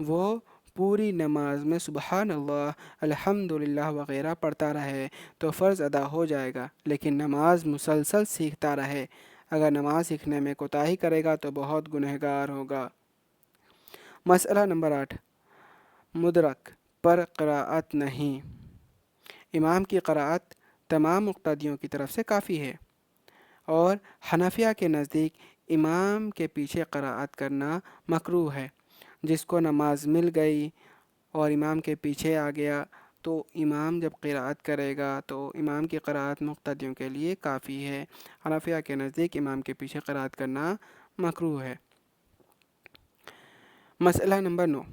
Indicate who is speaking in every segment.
Speaker 1: وہ پوری نماز میں سبحان اللہ، الحمدللہ وغیرہ پڑھتا رہے تو فرض ادا ہو جائے گا، لیکن نماز مسلسل سیکھتا رہے، اگر نماز سیکھنے میں کوتاہی کرے گا تو بہت گنہگار ہوگا۔ مسئلہ نمبر 8، مدرک پر قراءت نہیں۔ امام کی قراءت تمام مقتدیوں کی طرف سے کافی ہے، اور حنفیہ کے نزدیک امام کے پیچھے قراءت کرنا مکروہ ہے۔ جس کو نماز مل گئی اور امام کے پیچھے آ گیا تو امام جب قراءت کرے گا تو امام کی قراءت مقتدیوں کے لیے کافی ہے۔ حنفیہ کے نزدیک امام کے پیچھے قراءت کرنا مکروہ ہے۔ مسئلہ نمبر 9،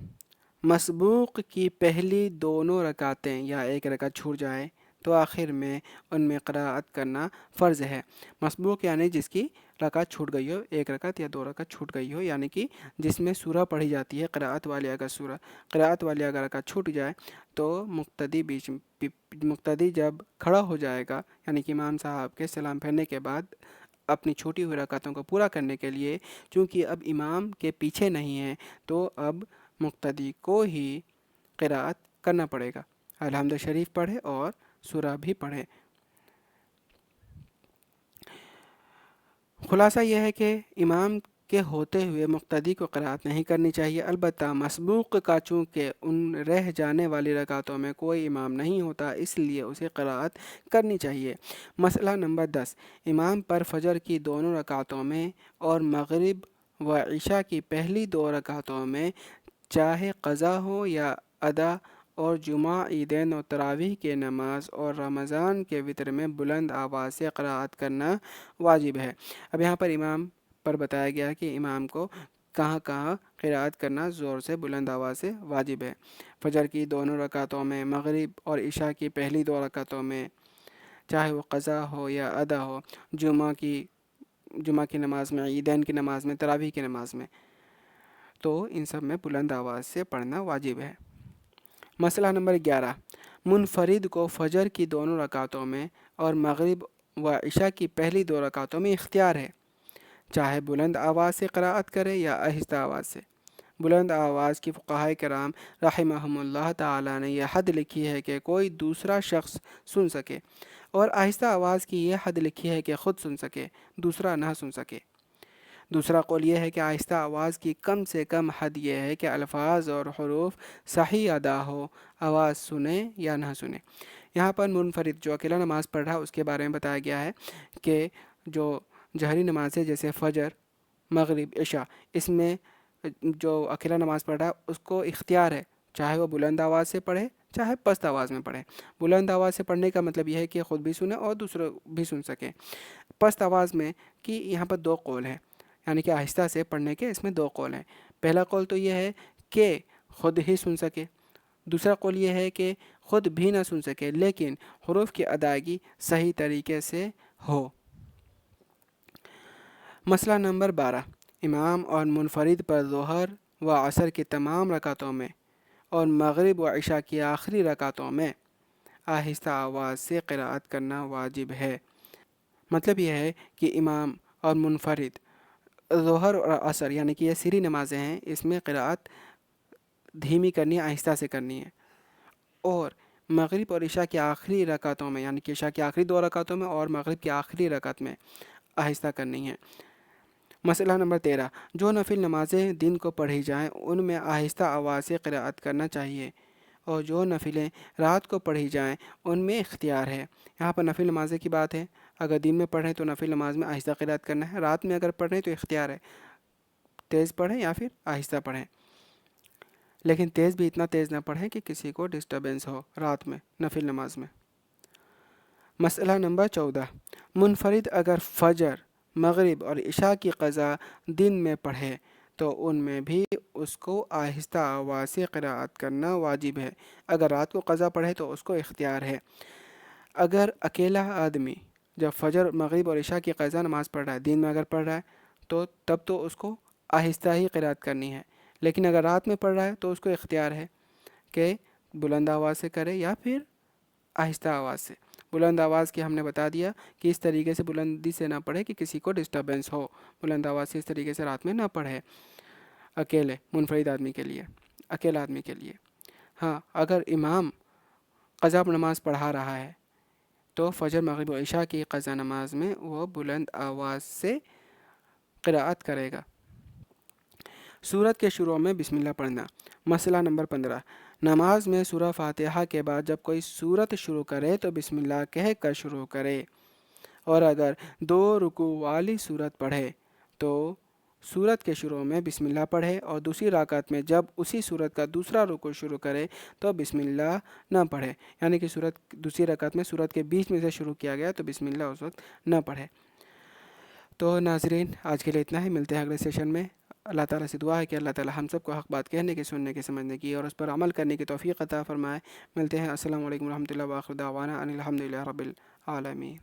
Speaker 1: مسبوق کی پہلی دونوں رکعتیں یا ایک رکعت چھوٹ جائے تو آخر میں ان میں قراءت کرنا فرض ہے۔ مسبوق یعنی جس کی رکعت چھوٹ گئی ہو، ایک رکعت یا دو رکعت چھوٹ گئی ہو، یعنی کہ جس میں سورہ پڑھی جاتی ہے، قراءت والی اگر رکعت چھوٹ جائے تو مقتدی جب کھڑا ہو جائے گا، یعنی کہ امام صاحب کے سلام پھیرنے کے بعد اپنی چھوٹی ہوئی رکعتوں کو پورا کرنے کے لیے، چونکہ اب امام کے پیچھے نہیں ہے تو اب مقتدی کو ہی قراءت کرنا پڑے گا، الحمد شریف پڑھے اور سورہ بھی پڑھے۔ خلاصہ یہ ہے کہ امام کے ہوتے ہوئے مقتدی کو قراءت نہیں کرنی چاہیے، البتہ مسبوق کا چونکہ ان رہ جانے والی رکعتوں میں کوئی امام نہیں ہوتا، اس لیے اسے قراءت کرنی چاہیے۔ مسئلہ نمبر 10، امام پر فجر کی دونوں رکعتوں میں اور مغرب و عشاء کی پہلی دو رکعتوں میں چاہے قضا ہو یا ادا، اور جمعہ، عیدین اور تراویح کی نماز اور رمضان کے وتر میں بلند آواز سے قراءت کرنا واجب ہے۔ اب یہاں پر امام پر بتایا گیا ہے کہ امام کو کہاں کہاں قراءت کرنا زور سے بلند آواز سے واجب ہے۔ فجر کی دونوں رکعتوں میں، مغرب اور عشاء کی پہلی دو رکعتوں میں، چاہے وہ قضا ہو یا ادا ہو، جمعہ کی نماز میں، عیدین کی نماز میں، تراویح کی نماز میں، تو ان سب میں بلند آواز سے پڑھنا واجب ہے۔ مسئلہ نمبر 11، منفرد کو فجر کی دونوں رکعتوں میں اور مغرب و عشاء کی پہلی دو رکعتوں میں اختیار ہے، چاہے بلند آواز سے قراءت کرے یا آہستہ آواز سے۔ بلند آواز کی فقہائے کرام رحمہم اللہ تعالی نے یہ حد لکھی ہے کہ کوئی دوسرا شخص سن سکے، اور آہستہ آواز کی یہ حد لکھی ہے کہ خود سن سکے، دوسرا نہ سن سکے۔ دوسرا قول یہ ہے کہ آہستہ آواز کی کم سے کم حد یہ ہے کہ الفاظ اور حروف صحیح ادا ہو، آواز سنیں یا نہ سنیں۔ یہاں پر منفرد جو اکیلا نماز پڑھ رہا ہے اس کے بارے میں بتایا گیا ہے کہ جو جہری نماز ہے جیسے فجر، مغرب، عشاء، اس میں جو اکیلا نماز پڑھ رہا ہے اس کو اختیار ہے، چاہے وہ بلند آواز سے پڑھے چاہے پست آواز میں پڑھے۔ بلند آواز سے پڑھنے کا مطلب یہ ہے کہ خود بھی سنے اور دوسرے بھی سن سکیں۔ پست آواز میں کہ یہاں پر دو قول ہیں، یعنی کہ آہستہ سے پڑھنے کے اس میں دو قول ہیں۔ پہلا قول تو یہ ہے کہ خود ہی سن سکے، دوسرا قول یہ ہے کہ خود بھی نہ سن سکے لیکن حروف کی ادائیگی صحیح طریقے سے ہو۔ مسئلہ نمبر 12، امام اور منفرد پر ظہر و عصر کی تمام رکعتوں میں اور مغرب و عشاء کی آخری رکعتوں میں آہستہ آواز سے قراءت کرنا واجب ہے۔ مطلب یہ ہے کہ امام اور منفرد ظہر اور عصر یعنی کہ یہ سری نمازیں ہیں، اس میں قراءت دھیمی کرنی ہے، آہستہ سے کرنی ہے، اور مغرب اور عشاء کی آخری رکعتوں میں یعنی کہ عشاء کی آخری دو رکعتوں میں اور مغرب کی آخری رکعت میں آہستہ کرنی ہے۔ مسئلہ نمبر 13، جو نفل نمازیں دن کو پڑھی جائیں ان میں آہستہ آواز سے قراءت کرنا چاہیے، اور جو نفلیں رات کو پڑھی جائیں ان میں اختیار ہے۔ یہاں پر نفل نمازیں کی بات ہے، اگر دن میں پڑھ رہے ہیں تو نفل نماز میں آہستہ قراءت کرنا ہے، رات میں اگر پڑھ رہے ہیں تو اختیار ہے، تیز پڑھیں یا پھر آہستہ پڑھیں، لیکن تیز بھی اتنا تیز نہ پڑھیں کہ کسی کو ڈسٹربنس ہو رات میں نفل نماز میں۔ مسئلہ نمبر 14، منفرد اگر فجر، مغرب اور عشاء کی قضا دن میں پڑھے تو ان میں بھی اس کو آہستہ آواز سے قراءت کرنا واجب ہے، اگر رات کو قضا پڑھے تو اس کو اختیار ہے۔ اگر اکیلا آدمی جب فجر، مغرب اور عشاء کی قضا نماز پڑھ رہا ہے، دن میں اگر پڑھ رہا ہے تو تب تو اس کو آہستہ ہی قراءت کرنی ہے، لیکن اگر رات میں پڑھ رہا ہے تو اس کو اختیار ہے کہ بلند آواز سے کرے یا پھر آہستہ آواز سے۔ بلند آواز کی ہم نے بتا دیا کہ اس طریقے سے بلندی سے نہ پڑھے کہ کسی کو ڈسٹربنس ہو، بلند آواز سے اس طریقے سے رات میں نہ پڑھے اکیلے منفرد آدمی کے لیے۔ اکیلا آدمی کے لیے۔ ہاں، اگر امام قضا نماز پڑھا رہا ہے تو فجر مغرب و عشاء کی قضا نماز میں وہ بلند آواز سے قرأت کرے گا۔ سورت کے شروع میں بسم اللہ پڑھنا۔ مسئلہ نمبر 15، نماز میں سورہ فاتحہ کے بعد جب کوئی سورت شروع کرے تو بسم اللہ کہہ کر شروع کرے، اور اگر 2 رکوع والی سورت پڑھے تو سورت کے شروع میں بسم اللہ پڑھے، اور دوسری رکعت میں جب اسی سورت کا دوسرا رکوع شروع کرے تو بسم اللہ نہ پڑھے، یعنی کہ دوسری رکعت میں سورت کے بیچ میں سے شروع کیا گیا تو بسم اللہ اس وقت نہ پڑھے۔ تو ناظرین، آج کے لیے اتنا ہی، ملتے ہیں اگلے سیشن میں۔ اللہ تعالیٰ سے دعا ہے کہ اللہ تعالیٰ ہم سب کو حق بات کہنے کی، سننے کی، سمجھنے کی اور اس پر عمل کرنے کی توفیق عطا فرمائے۔ ملتے ہیں، السلام علیکم ورحمۃ اللہ، وآخر دعوانا ان الحمد للہ رب العالمین۔